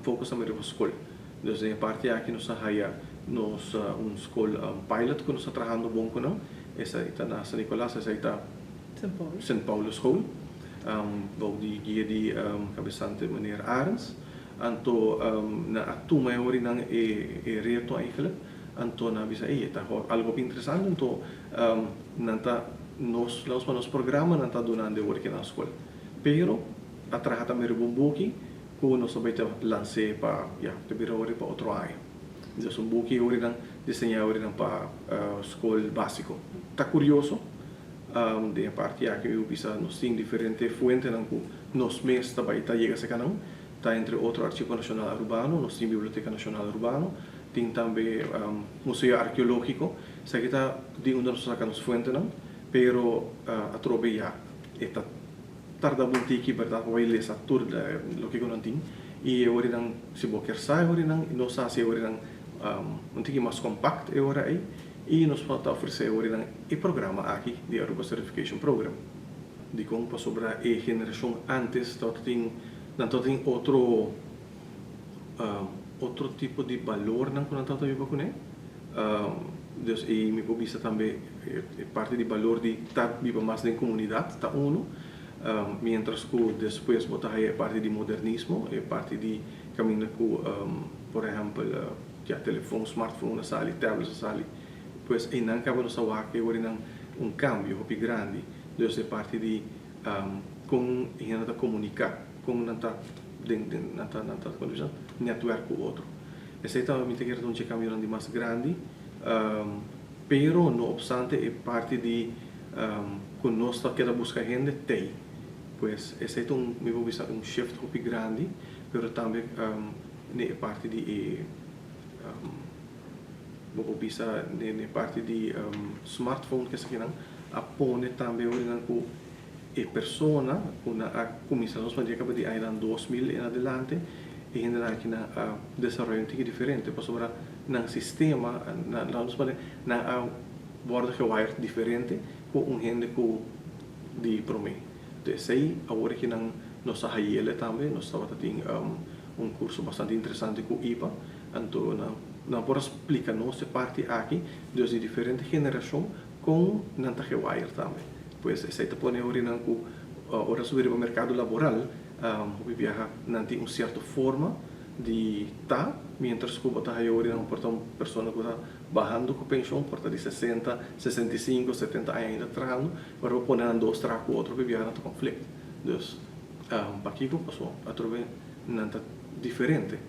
focus na escola. Dus em parte aqui nós haya nos escola pilot que nós está trabalhando bom com não. Essa está na San Nicolás, essa está St. Paulo School. Bom de guia de cabeçante meneer Arends. Anto na atuma ori nang reto eigenlijk. Anto na bisa está algo interessante. Anto nanta nos programa nanta donando ori que na escola. Pero atrás também bumbuki que nós sabemos lançar para te virar ori para outro ano. Então um buki ori nang desenhar ori nang para escola básico. Tá curioso? De parte aqui eu bisa nos tem diferentes fuentes nang nos mês também tá chega se canão. Tá entre outro Arquivo Nacional Urbano, nós temos Biblioteca Nacional Urbano, tem também Museu Arqueológico, isso aqui está de onde nós sacamos fuentes não, pero a trove já está tarda muito aqui verdade vai ler essa tour do que não tem e agora não se boquer sai agora não nós se agora não tem mais compacto agora aí e nós pode oferecer agora não e programa aqui de Aruba Certification Program de como para sobre a geração antes então tem outro tipo de valor não quando tanto eu vou dus e me visa também parte de valor de estar viva mais em comunidade tá mientras que depois botar aí parte de modernismo e parte de caminho com por exemplo já telefone smartphone sali tablet sali pois e não acaba no sawa que agora cambio muito grande dus é parte de com a comunicar com nanta condição network com o outro. Esse então me tem que um cambio de mais grande, pero no obstante é parte de com nós tá queda buscar gente tem, pois esse então me vou visar shift muito grande, pero também é parte de vou visar é parte de smartphone que se quer a pone também o persona começamos a acaba de aí 2000 em adelante e ainda aqui na desenvolvimento que diferente para sobre na sistema na borda que wire diferente com gente com de prome então sei agora que não nós aí também nós estava tendo curso bastante interessante com IPA então não por explicar nossa parte aqui de diferente geração com nanta que wire também pues essa te pone ahora subir para o mercado laboral viaja nanti certa forma de mientras que você aí agora não porta uma pessoa que está bajando com pensão porta de 60, 65, 70 anos ainda trabalhando para poner dois tracos outro viaja no conflito dus para aqui passou a trover nanta diferente